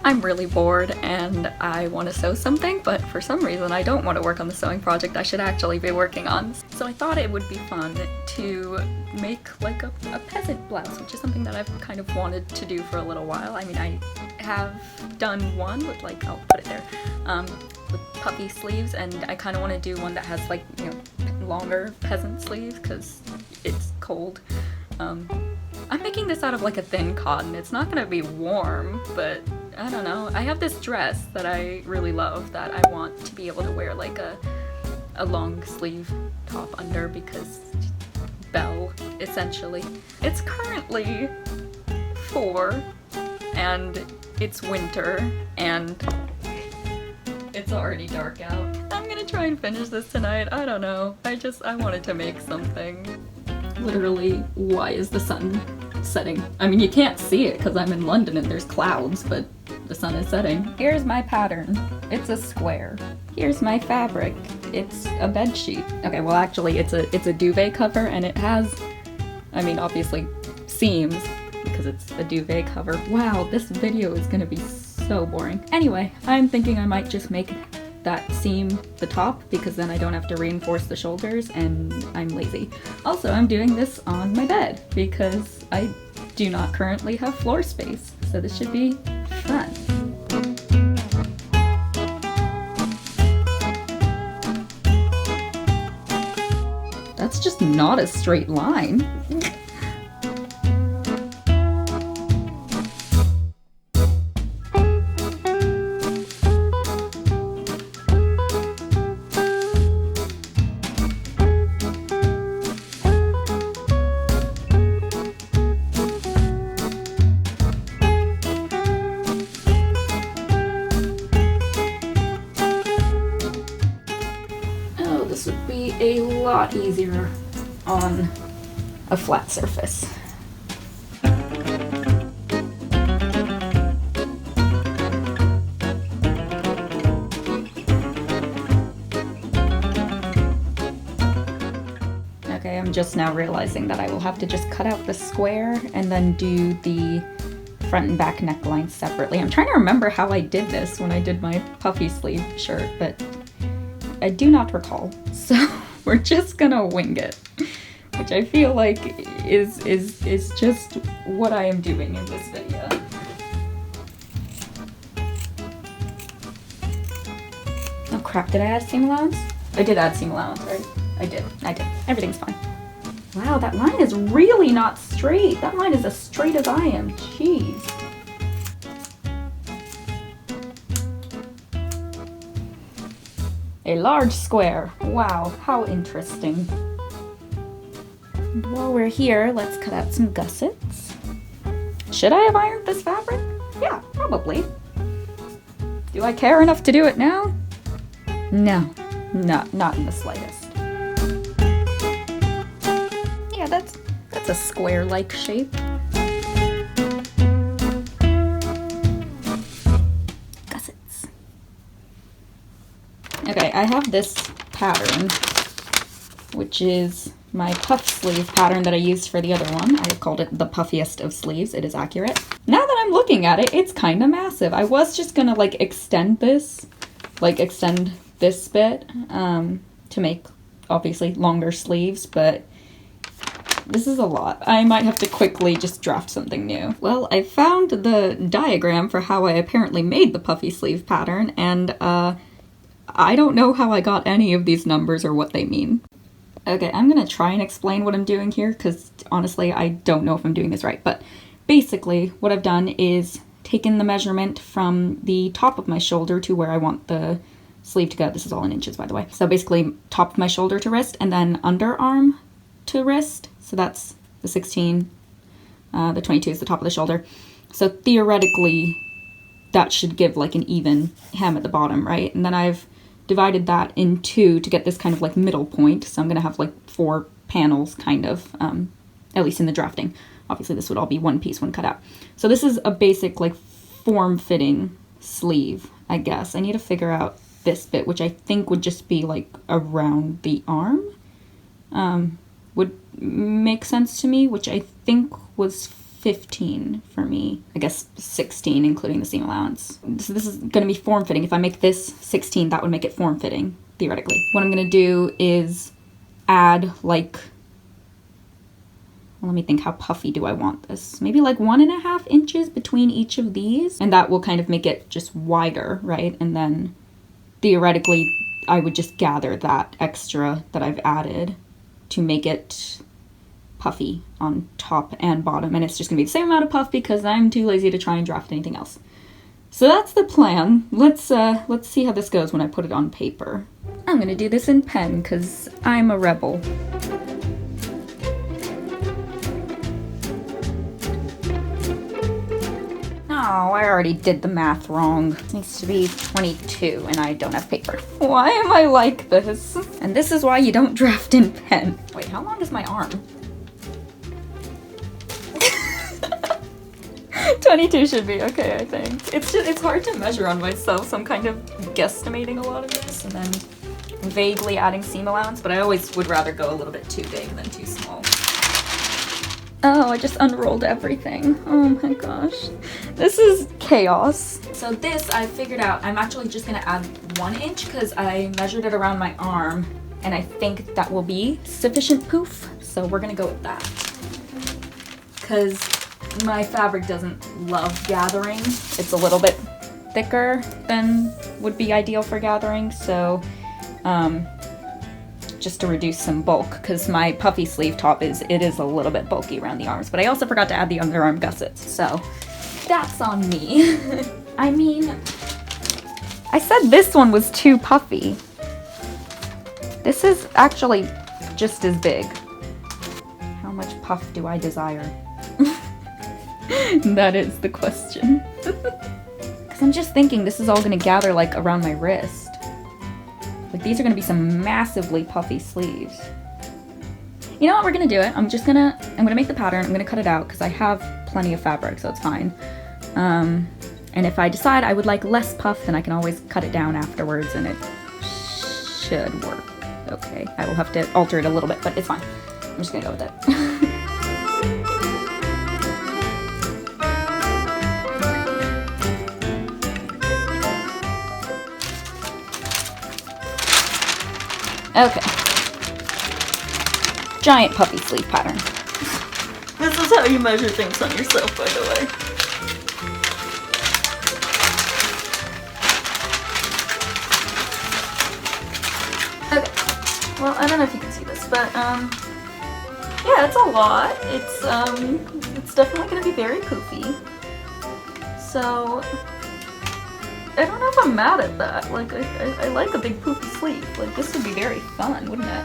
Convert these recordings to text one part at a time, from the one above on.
I'm really bored and I want to sew something, but for some reason I don't want to work on the sewing project I should actually be working on. So I thought it would be fun to make like a peasant blouse, which is something that I've kind of wanted to do for a little while. I mean, I have done one with like, I'll put it there, with puffy sleeves, and I kind of want to do one that has like, you know, longer peasant sleeves because it's cold. I'm making this out of like a thin cotton. It's not gonna be warm, but I don't know. I have this dress that I really love that I want to be able to wear like a long sleeve top under because Belle, essentially. It's currently 4 and it's winter and it's already dark out. I'm gonna try and finish this tonight. I don't know. I wanted to make something. Literally, why is the sun setting? I mean, you can't see it because I'm in London and there's clouds, but the sun is setting. Here's my pattern. It's a square. Here's my fabric. It's a bed sheet. Okay, well actually it's a duvet cover and it has, I mean, obviously seams because it's a duvet cover. Wow, this video is gonna be so boring. Anyway, I'm thinking I might just make that seam the top because then I don't have to reinforce the shoulders and I'm lazy. Also, I'm doing this on my bed because I do not currently have floor space, so this should be fun. That's just not a straight line. This would be a lot easier on a flat surface. Okay, I'm just now realizing that I will have to just cut out the square and then do the front and back necklines separately. I'm trying to remember how I did this when I did my puffy sleeve shirt, but I do not recall, so we're just gonna wing it, which I feel like is just what I am doing in this video. Oh crap, did I add seam allowance? I did add seam allowance, right? I did. Everything's fine. Wow, that line is really not straight. That line is as straight as I am. Jeez. A large square. Wow, how interesting. And while we're here, let's cut out some gussets. Should I have ironed this fabric? Yeah, probably. Do I care enough to do it now? No, not in the slightest. Yeah, that's a square-like shape. Okay, I have this pattern, which is my puff sleeve pattern that I used for the other one. I called it the puffiest of sleeves. It is accurate. Now that I'm looking at it, it's kind of massive. I was just gonna like extend this bit to make obviously longer sleeves, but this is a lot. I might have to quickly just draft something new. Well, I found the diagram for how I apparently made the puffy sleeve pattern, and I don't know how I got any of these numbers or what they mean. Okay, I'm gonna try and explain what I'm doing here because honestly, I don't know if I'm doing this right. But basically, what I've done is taken the measurement from the top of my shoulder to where I want the sleeve to go. This is all in inches, by the way. So basically, top of my shoulder to wrist and then underarm to wrist. So that's the 16, the 22 is the top of the shoulder. So theoretically, that should give like an even hem at the bottom, right? And then I've divided that in 2 to get this kind of like middle point. So I'm gonna have like 4 panels kind of, at least in the drafting. Obviously this would all be one piece, one cutout. So this is a basic like form-fitting sleeve, I guess. I need to figure out this bit, which I think would just be like around the arm. Would make sense to me, which I think was 15 for me. I guess 16 including the seam allowance. So this is gonna be form-fitting. If I make this 16, that would make it form-fitting, theoretically. What I'm gonna do is add like, let me think, how puffy do I want this? Maybe like 1.5 inches between each of these, and that will kind of make it just wider, right? And then theoretically, I would just gather that extra that I've added to make it puffy on top and bottom, and it's just gonna be the same amount of puff because I'm too lazy to try and draft anything else. So that's the plan. Let's see how this goes when I put it on paper. I'm gonna do this in pen because I'm a rebel. Oh, I already did the math wrong. It needs to be 22 and I don't have paper. Why am I like this? And this is why you don't draft in pen. Wait, how long is my arm? 22 should be okay, I think. It's hard to measure on myself, so I'm kind of guesstimating a lot of this and then vaguely adding seam allowance, but I always would rather go a little bit too big than too small. Oh, I just unrolled everything. Oh my gosh. This is chaos. So this, I figured out, I'm actually just gonna add 1 inch because I measured it around my arm and I think that will be sufficient poof. So we're gonna go with that. Because my fabric doesn't love gathering. It's a little bit thicker than would be ideal for gathering. So just to reduce some bulk, because my puffy sleeve top is a little bit bulky around the arms, but I also forgot to add the underarm gussets, so that's on me. I mean, I said this one was too puffy. This is actually just as big. How much puff do I desire? That is the question. Because I'm just thinking this is all gonna gather like around my wrist. Like these are gonna be some massively puffy sleeves. You know what, we're gonna do it. I'm gonna make the pattern, I'm gonna cut it out because I have plenty of fabric, so it's fine. And if I decide I would like less puff, then I can always cut it down afterwards and it should work. Okay, I will have to alter it a little bit, but it's fine. I'm just gonna go with it. Okay. Giant puffy sleeve pattern. This is how you measure things on yourself, by the way. Okay. Well, I don't know if you can see this, but yeah, it's a lot. It's definitely gonna be very poofy. So I don't know if I'm mad at that. Like, I like a big poofy sleeve. Like, this would be very fun, wouldn't it?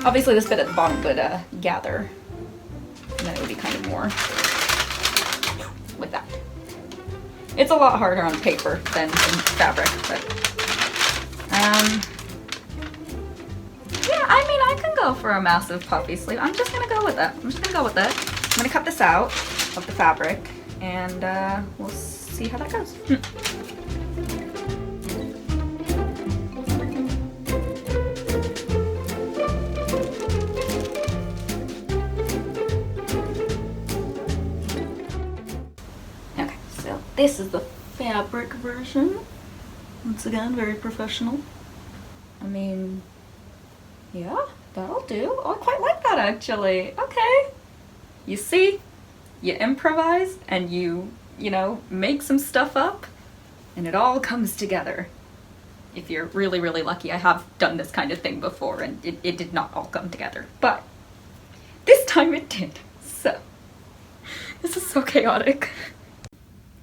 Obviously, this bit at the bottom would gather. And then it would be kind of more with that. It's a lot harder on paper than in fabric, but yeah, I mean, I can go for a massive puffy sleeve. I'm just gonna go with that. I'm gonna cut this out of the fabric, and we'll see how that goes. Okay, so this is the fabric version. Once again, very professional. I mean, yeah, that'll do. Oh, I quite like that actually. Okay. You see, you improvise and you know, make some stuff up and it all comes together. If you're really, really lucky, I have done this kind of thing before and it did not all come together, but this time it did. So, this is so chaotic.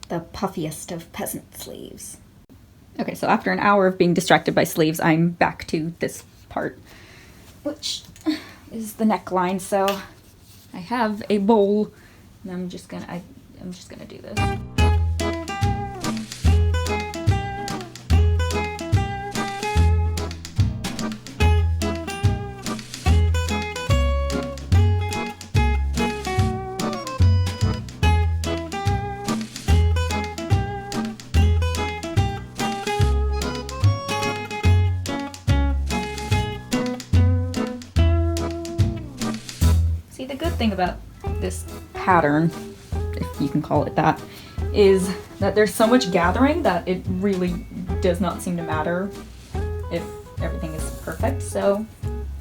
The puffiest of peasant sleeves. Okay, so after an hour of being distracted by sleeves, I'm back to this part, which is the neckline. So I have a bowl and I'm just gonna do this. See, the good thing about this pattern, if you can call it that, is that there's so much gathering that it really does not seem to matter if everything is perfect. So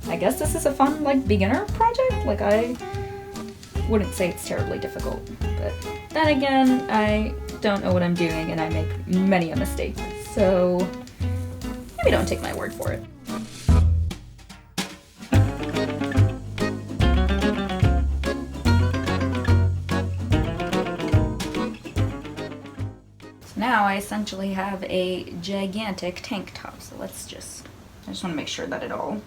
I guess this is a fun, like, beginner project. Like, I wouldn't say it's terribly difficult, but then again, I don't know what I'm doing and I make many a mistake, so maybe don't take my word for it. So now I essentially have a gigantic tank top, so I just want to make sure that it all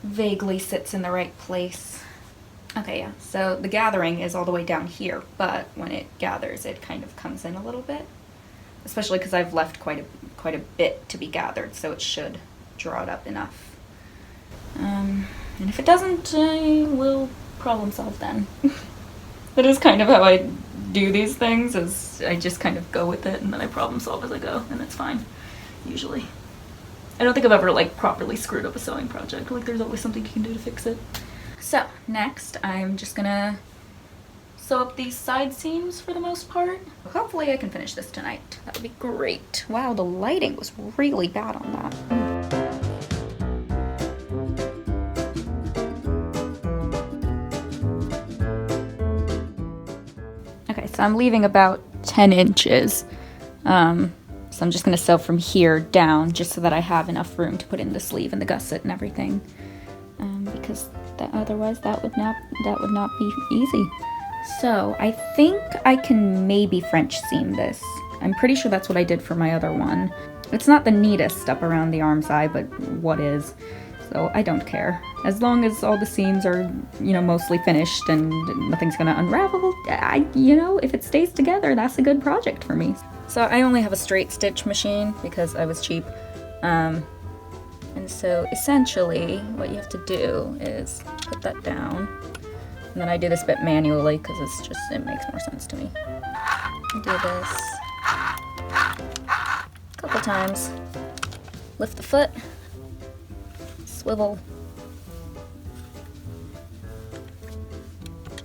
vaguely sits in the right place. Okay, yeah, so the gathering is all the way down here, but when it gathers, it kind of comes in a little bit, especially because I've left quite a bit to be gathered, so it should draw it up enough. And if it doesn't, I will problem solve then. That is kind of how I do these things, is I just kind of go with it and then I problem solve as I go, and it's fine, usually. I don't think I've ever, like, properly screwed up a sewing project. Like, there's always something you can do to fix it. So, next, I'm just gonna sew up these side seams for the most part. Hopefully I can finish this tonight. That would be great. Wow, the lighting was really bad on that. Okay, so I'm leaving about 10 inches. So I'm just gonna sew from here down just so that I have enough room to put in the sleeve and the gusset and everything. Because otherwise that would not be easy. So I think I can maybe French seam this. I'm pretty sure that's what I did for my other one. It's not the neatest up around the arm side, but what is? So I don't care. As long as all the seams are, you know, mostly finished and nothing's gonna unravel, you know, if it stays together, that's a good project for me. So I only have a straight stitch machine because I was cheap. And so essentially what you have to do is put that down, and then I do this bit manually because it makes more sense to me. I do this a couple times. Lift the foot, swivel,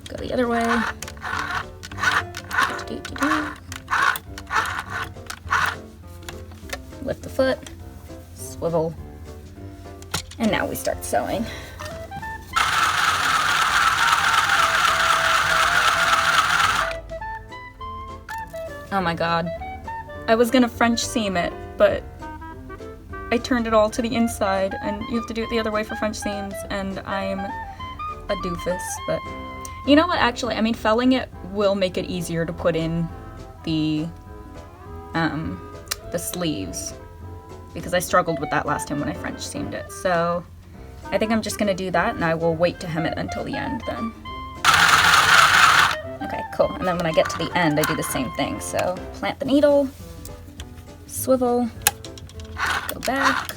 go the other way, lift the foot, swivel, and now we start sewing. Oh my god. I was gonna French seam it, but I turned it all to the inside, and you have to do it the other way for French seams, and I'm a doofus, but you know what, actually, I mean, felling it will make it easier to put in the sleeves, because I struggled with that last time when I French seamed it. So I think I'm just gonna do that, and I will wait to hem it until the end then. Okay, cool. And then when I get to the end, I do the same thing. So plant the needle, swivel, go back,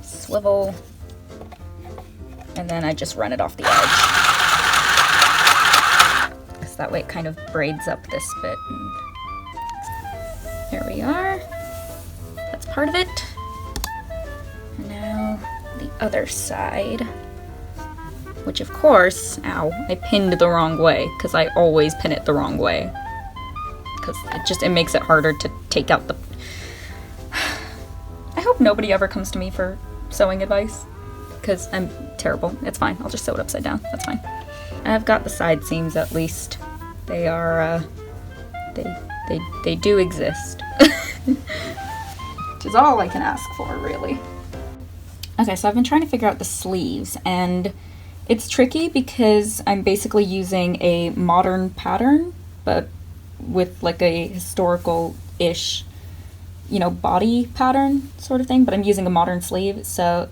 swivel, and then I just run it off the edge. Because that way it kind of braids up this bit. And there we are. That's part of it. And now the other side, which of course, ow, I pinned the wrong way, because I always pin it the wrong way. Because it makes it harder to take out the... I hope nobody ever comes to me for sewing advice, because I'm terrible. It's fine, I'll just sew it upside down, that's fine. I've got the side seams at least. They are, they do exist. Which is all I can ask for, really. Okay, so I've been trying to figure out the sleeves, and it's tricky because I'm basically using a modern pattern, but with like a historical-ish, you know, body pattern sort of thing, but I'm using a modern sleeve, so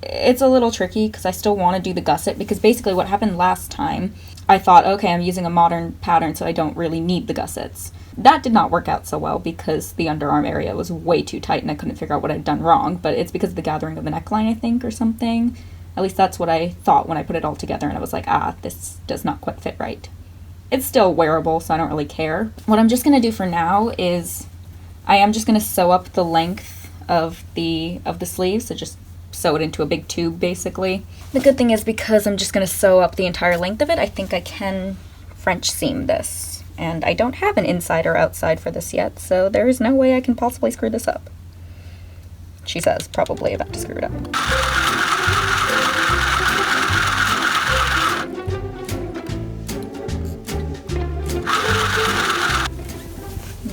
it's a little tricky because I still want to do the gusset, because basically what happened last time, I thought, okay, I'm using a modern pattern, so I don't really need the gussets. That did not work out so well because the underarm area was way too tight and I couldn't figure out what I'd done wrong, but it's because of the gathering of the neckline, I think, or something. At least that's what I thought when I put it all together, and I was like, this does not quite fit right. It's still wearable, so I don't really care. What I'm just going to do for now is I am just going to sew up the length of the sleeve, so just sew it into a big tube, basically. The good thing is, because I'm just gonna sew up the entire length of it, I think I can French seam this. And I don't have an inside or outside for this yet, so there is no way I can possibly screw this up. She says, probably about to screw it up.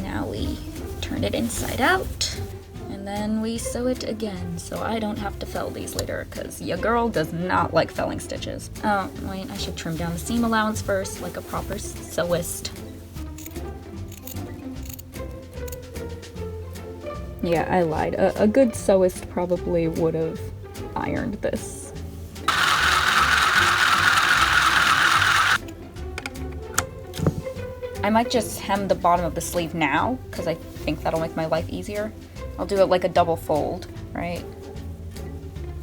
Now we turn it inside out, and then we sew it again, so I don't have to fell these later, because your girl does not like felling stitches. Oh, wait, I should trim down the seam allowance first, like a proper sewist. Yeah, I lied. A good sewist probably would have ironed this. I might just hem the bottom of the sleeve now, because I think that'll make my life easier. I'll do it like a double fold, right?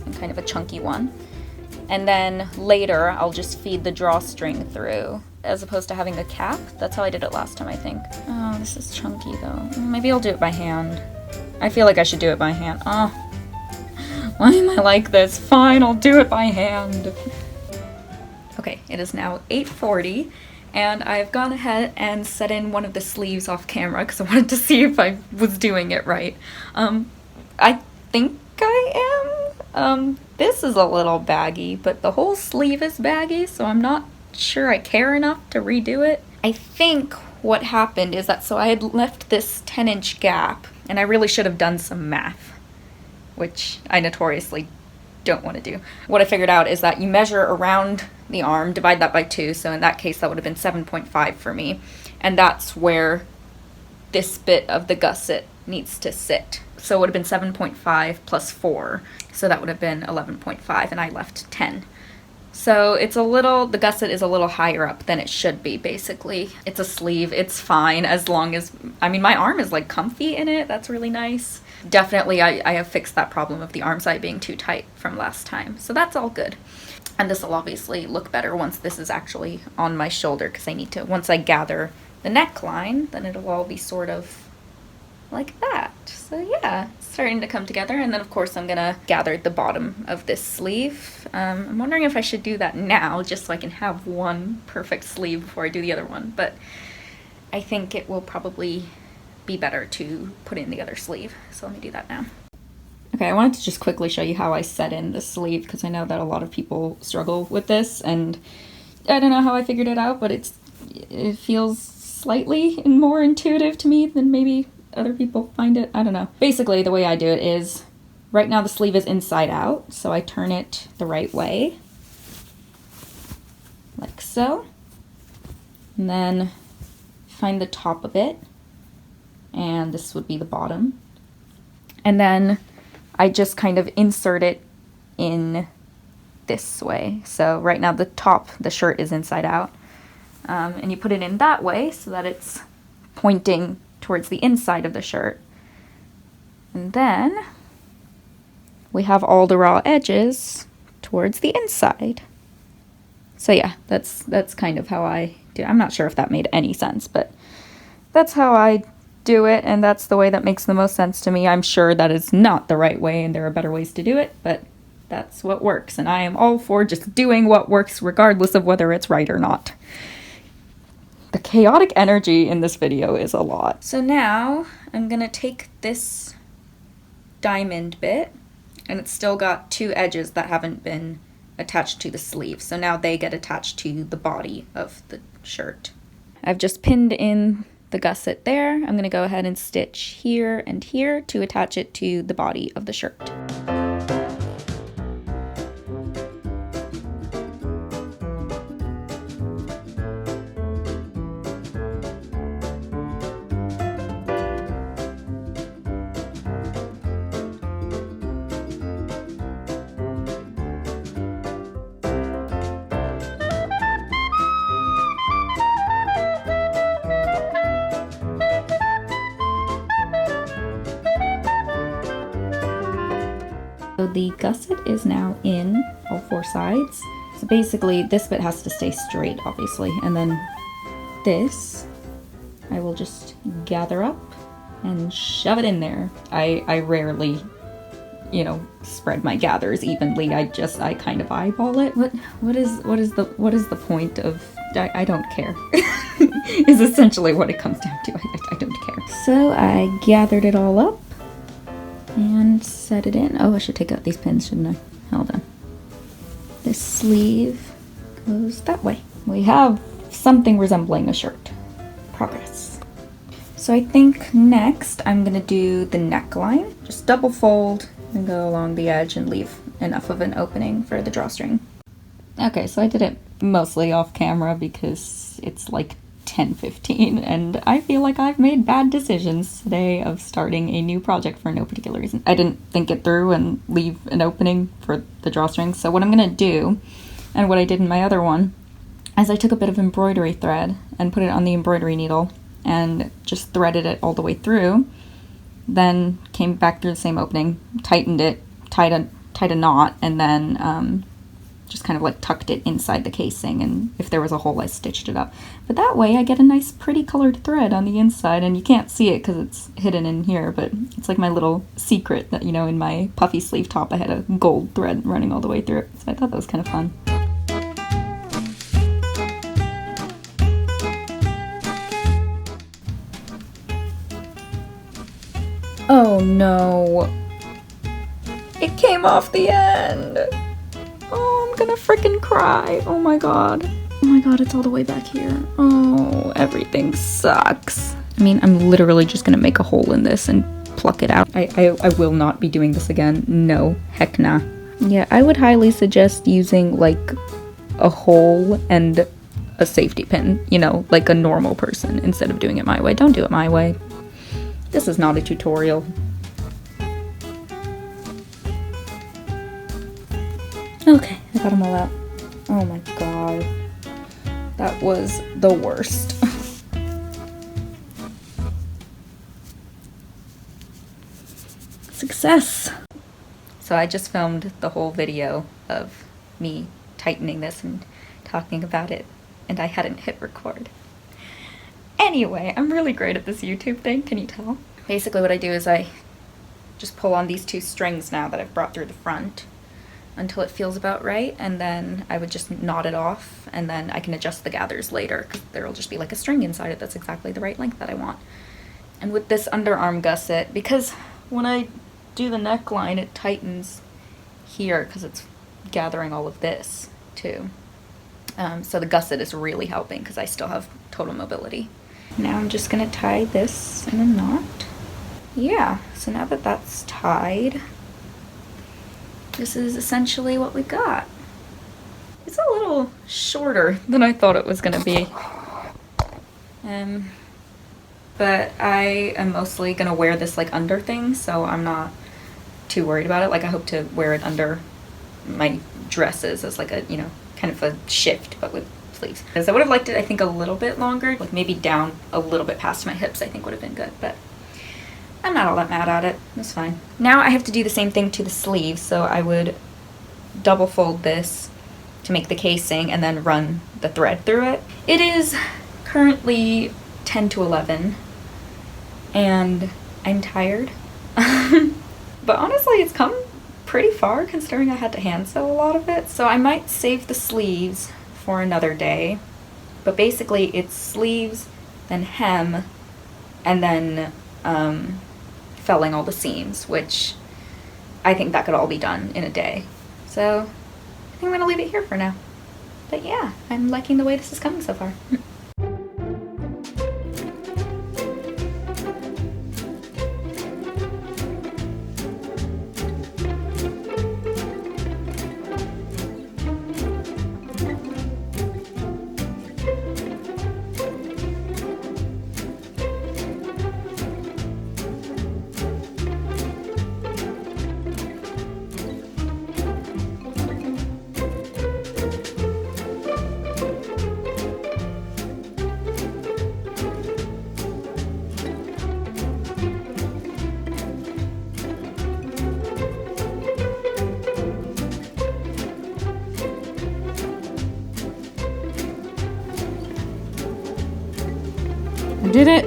And kind of a chunky one. And then later, I'll just feed the drawstring through, as opposed to having a cap. That's how I did it last time, I think. Oh, this is chunky though. Maybe I'll do it by hand. I feel like I should do it by hand. Oh, why am I like this? Fine, I'll do it by hand. Okay, it is now 8:40, and I've gone ahead and set in one of the sleeves off camera because I wanted to see if I was doing it right. I think I am. This is a little baggy, but the whole sleeve is baggy, so I'm not sure I care enough to redo it. I think what happened is that, so I had left this 10-inch gap, and I really should have done some math, which I notoriously don't want to do. What I figured out is that you measure around the arm, divide that by 2, so in that case that would have been 7.5 for me, and that's where this bit of the gusset needs to sit. So it would have been 7.5 plus 4, so that would have been 11.5, and I left 10. So it's a little, the gusset is a little higher up than it should be, basically. It's a sleeve, it's fine, as long as, I mean, my arm is like comfy in it, that's really nice. Definitely I have fixed that problem of the arm side being too tight from last time, so that's all good. And this will obviously look better once this is actually on my shoulder, because I need to, once I gather the neckline, then it'll all be sort of like that. So yeah, it's starting to come together. And then of course I'm gonna gather the bottom of this sleeve. I'm wondering if I should do that now, just so I can have one perfect sleeve before I do the other one, but I think it will probably be better to put in the other sleeve. So let me do that now. Okay, I wanted to just quickly show you how I set in the sleeve, because I know that a lot of people struggle with this, and I don't know how I figured it out, but it feels slightly more intuitive to me than maybe other people find it. I don't know. Basically, the way I do it is, right now the sleeve is inside out, so I turn it the right way, like so, and then find the top of it, and this would be the bottom, and then I just kind of insert it in this way. So right now the top, the shirt is inside out, and you put it in that way so that it's pointing towards the inside of the shirt. And then we have all the raw edges towards the inside. So yeah, that's kind of how I do it. I'm not sure if that made any sense, but that's how I do it, and that's the way that makes the most sense to me. I'm sure that is not the right way, and there are better ways to do it, but that's what works, and I am all for just doing what works regardless of whether it's right or not. The chaotic energy in this video is a lot. So now I'm gonna take this diamond bit, and it's still got 2 edges that haven't been attached to the sleeve, so now they get attached to the body of the shirt. I've just pinned in the gusset there. I'm gonna go ahead and stitch here and here to attach it to the body of the shirt. So the gusset is now in all 4 sides. So basically this bit has to stay straight, obviously, and then this I will just gather up and shove it in there. I rarely you know, spread my gathers evenly. I kind of eyeball it. What is the point of, I don't care, is essentially what it comes down to. I don't care. So I gathered it all up and set it in. Oh, I should take out these pins, shouldn't I? Hold on. This sleeve goes that way. We have something resembling a shirt. Progress. So I think next I'm gonna do the neckline. Just double fold and go along the edge and leave enough of an opening for the drawstring. Okay, so I did it mostly off camera because it's like 10:15 and I feel like I've made bad decisions today of starting a new project for no particular reason. I didn't think it through and leave an opening for the drawstring. So what I'm gonna do, and what I did in my other one, is I took a bit of embroidery thread and put it on the embroidery needle and just threaded it all the way through, then came back through the same opening, tightened it, tied a knot, and then just kind of like tucked it inside the casing, and if there was a hole I stitched it up. But that way I get a nice pretty colored thread on the inside, and you can't see it because it's hidden in here, but it's like my little secret that, you know, in my puffy sleeve top I had a gold thread running all the way through it, so I thought that was kind of fun. Oh no, it came off the end. Oh, I'm gonna freaking cry. Oh my god. Oh my god, it's all the way back here. Oh, everything sucks. I mean, I'm literally just gonna make a hole in this and pluck it out. I will not be doing this again. No, heck nah. Yeah, I would highly suggest using like a hole and a safety pin, you know, like a normal person, instead of doing it my way. Don't do it my way. This is not a tutorial. Okay, I got them all out. Oh my god. That was the worst. Success! So I just filmed the whole video of me tightening this and talking about it, and I hadn't hit record. Anyway, I'm really great at this YouTube thing, can you tell? Basically what I do is I just pull on these two strings now that I've brought through the front until it feels about right, and then I would just knot it off, and then I can adjust the gathers later because there'll just be like a string inside it that's exactly the right length that I want. And with this underarm gusset, because when I do the neckline it tightens here because it's gathering all of this too. So the gusset is really helping because I still have total mobility. Now I'm just gonna tie this in a knot. Yeah, so now that that's tied, this is essentially what we got. It's a little shorter than I thought it was gonna be. But I am mostly gonna wear this like under thing, so I'm not too worried about it. Like I hope to wear it under my dresses as like a, you know, kind of a shift, but with sleeves. Because I would have liked it, I think, a little bit longer, like maybe down a little bit past my hips, I think would have been good, but I'm not all that mad at it. It's fine. Now I have to do the same thing to the sleeve, so I would double fold this to make the casing and then run the thread through it. It is currently 10 to 11 and I'm tired. But honestly, it's come pretty far considering I had to hand sew a lot of it, so I might save the sleeves for another day. But basically it's sleeves, then hem, and then felling all the seams, which I think that could all be done in a day. So I think I'm gonna leave it here for now. But yeah, I'm liking the way this is coming so far. I did it!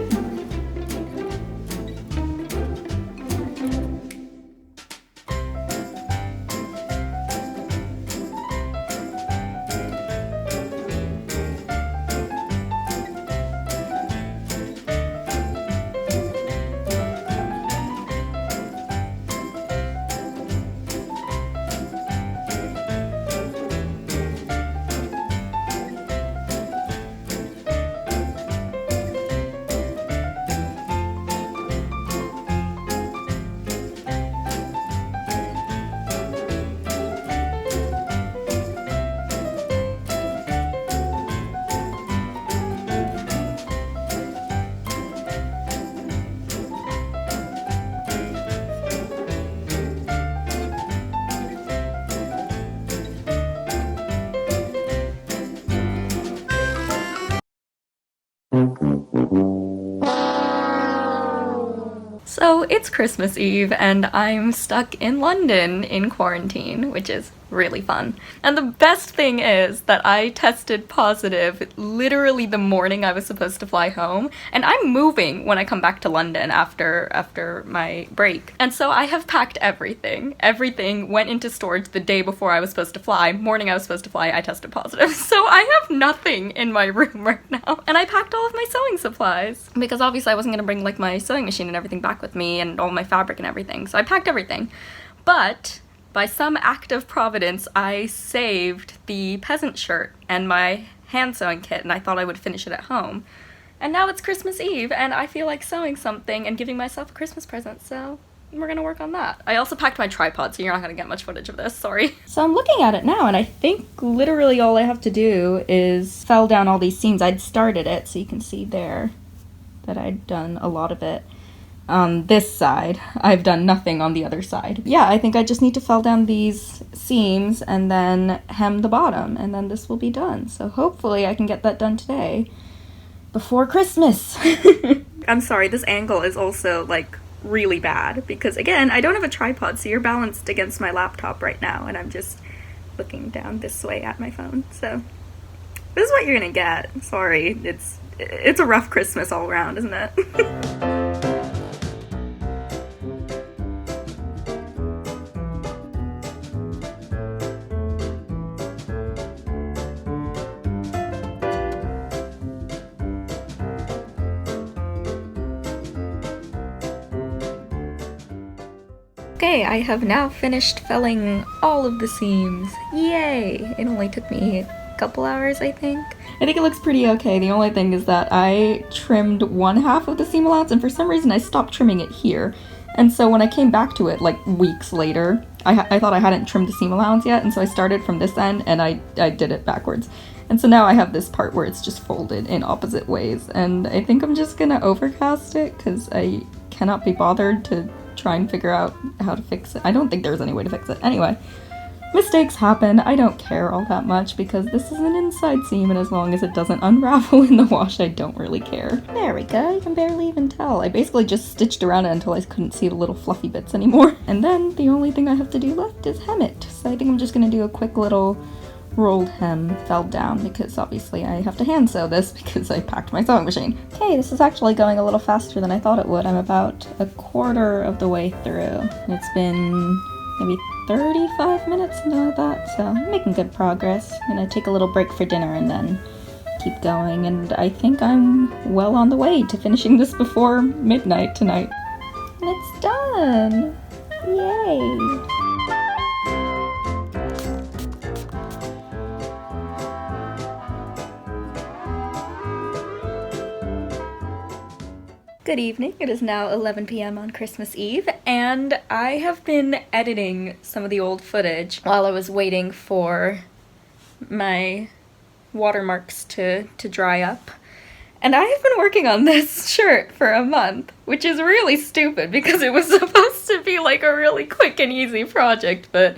So it's Christmas Eve and I'm stuck in London in quarantine, which is really fun. And the best thing is that I tested positive literally the morning I was supposed to fly home, and I'm moving when I come back to London after my break. And so I have packed everything. Everything went into storage the day before I was supposed to fly. Morning I was supposed to fly, I tested positive. So I have nothing in my room right now. And I packed all of my sewing supplies because obviously I wasn't gonna bring like my sewing machine and everything back with me and all my fabric and everything. So I packed everything. But by some act of providence, I saved the Peasant shirt and my hand sewing kit, and I thought I would finish it at home. And now it's Christmas Eve, and I feel like sewing something and giving myself a Christmas present, so we're gonna work on that. I also packed my tripod, so you're not gonna get much footage of this, sorry. So I'm looking at it now, and I think literally all I have to do is fell down all these seams. I'd started it, so you can see there that I'd done a lot of it. On this side, I've done nothing on the other side. Yeah, I think I just need to fell down these seams and then hem the bottom, and then this will be done. So hopefully I can get that done today before Christmas. I'm sorry, this angle is also like really bad because again, I don't have a tripod, so you're balanced against my laptop right now and I'm just looking down this way at my phone. So this is what you're gonna get. Sorry, it's a rough Christmas all around, isn't it? Okay, I have now finished felling all of the seams. Yay! It only took me a couple hours, I think. I think it looks pretty okay. The only thing is that I trimmed one half of the seam allowance, and for some reason I stopped trimming it here. And so when I came back to it, like weeks later, I thought I hadn't trimmed the seam allowance yet, and so I started from this end and I did it backwards. And so now I have this part where it's just folded in opposite ways, and I think I'm just gonna overcast it because I cannot be bothered to try and figure out how to fix it. I don't think there's any way to fix it. Anyway, mistakes happen. I don't care all that much because this is an inside seam, and as long as it doesn't unravel in the wash, I don't really care. There we go. You can barely even tell. I basically just stitched around it until I couldn't see the little fluffy bits anymore. And then the only thing I have to do left is hem it. So I think I'm just gonna do a quick little rolled hem fell down because obviously I have to hand sew this because I packed my sewing machine. Okay, this is actually going a little faster than I thought it would. I'm about a quarter of the way through. And it's been maybe 35 minutes, something like that, so I'm making good progress. I'm gonna take a little break for dinner and then keep going, and I think I'm well on the way to finishing this before midnight tonight. And it's done! Yay! Good evening. It is now 11 p.m. on Christmas Eve, and I have been editing some of the old footage while I was waiting for my watermarks to dry up. And I have been working on this shirt for a month, which is really stupid because it was supposed to be like a really quick and easy project, but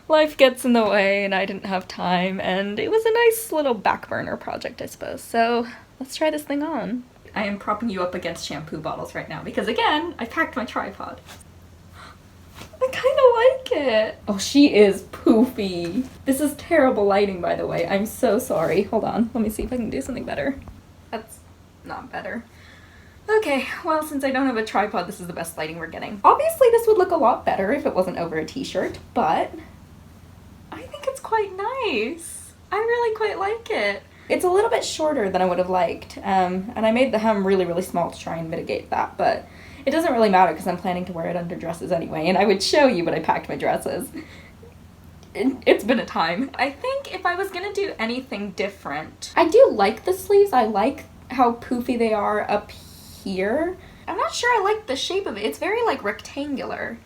life gets in the way and I didn't have time, and it was a nice little back burner project, I suppose. So let's try this thing on. I am propping you up against shampoo bottles right now because, again, I packed my tripod. I kind of like it. Oh, she is poofy. This is terrible lighting, by the way. I'm so sorry. Hold on. Let me see if I can do something better. That's not better. Okay, well, since I don't have a tripod, this is the best lighting we're getting. Obviously, this would look a lot better if it wasn't over a t-shirt, but I think it's quite nice. I really quite like it. It's a little bit shorter than I would have liked, and I made the hem really, really small to try and mitigate that, but it doesn't really matter because I'm planning to wear it under dresses anyway, and I would show you, but I packed my dresses. It's been a time. I think if I was gonna do anything different, I do like the sleeves. I like how poofy they are up here. I'm not sure I like the shape of it. It's very, like, rectangular.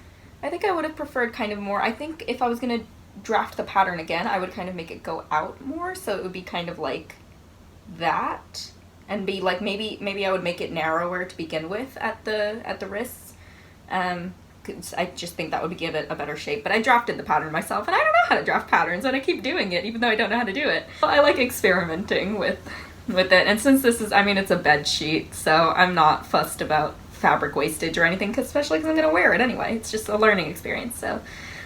I think I would have preferred kind of more. I think if I was gonna draft the pattern again, I would kind of make it go out more, so it would be kind of like that, and be like maybe I would make it narrower to begin with at the wrists, cause I just think that would give it a better shape. But I drafted the pattern myself, and I don't know how to draft patterns, and I keep doing it even though I don't know how to do it. I like experimenting with with it. And since this is, I mean, it's a bed sheet, so I'm not fussed about fabric wastage or anything, especially because I'm going to wear it anyway. It's just a learning experience, so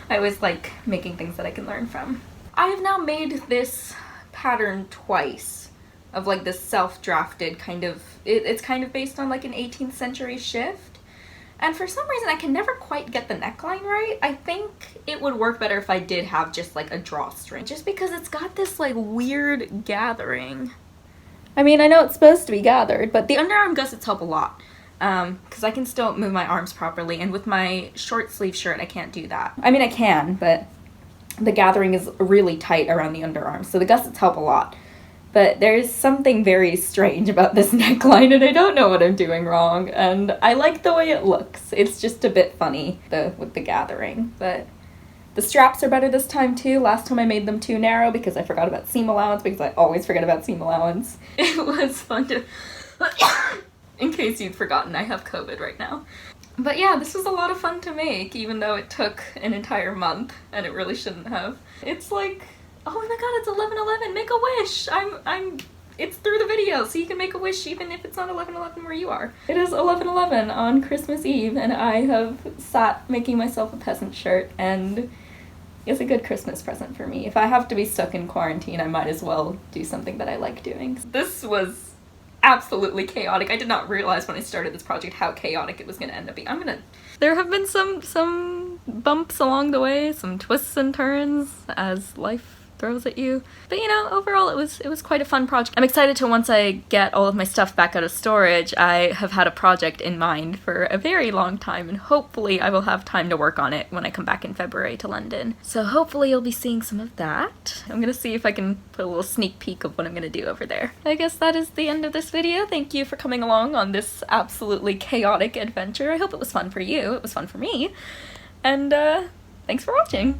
I always like making things that I can learn from. I have now made this pattern twice of like this self-drafted kind of, it's kind of based on like an 18th century shift. And for some reason I can never quite get the neckline right. I think it would work better if I did have just like a drawstring, just because it's got this like weird gathering. I mean, I know it's supposed to be gathered, but the underarm gussets help a lot. Because I can still move my arms properly, and with my short sleeve shirt I can't do that. I mean, I can, but the gathering is really tight around the underarms, so the gussets help a lot. But there's something very strange about this neckline, and I don't know what I'm doing wrong, and I like the way it looks. It's just a bit funny with the gathering, but the straps are better this time too. Last time I made them too narrow because I forgot about seam allowance, because I always forget about seam allowance. It was fun to... In case you'd forgotten, I have COVID right now. But yeah, this was a lot of fun to make, even though it took an entire month, and it really shouldn't have. It's like, oh my god, it's 11/11, make a wish! It's through the video, so you can make a wish even if it's not 11/11 where you are. It is 11/11 on Christmas Eve, and I have sat making myself a peasant shirt, and it's a good Christmas present for me. If I have to be stuck in quarantine, I might as well do something that I like doing. This was absolutely chaotic. I did not realize when I started this project how chaotic it was going to end up being. There have been some bumps along the way, some twists and turns as life throws at you. But you know, overall it was quite a fun project. I'm excited to, once I get all of my stuff back out of storage, I have had a project in mind for a very long time, and hopefully I will have time to work on it when I come back in February to London. So hopefully you'll be seeing some of that. I'm gonna see if I can put a little sneak peek of what I'm gonna do over there. I guess that is the end of this video. Thank you for coming along on this absolutely chaotic adventure. I hope it was fun for you. It was fun for me. And thanks for watching.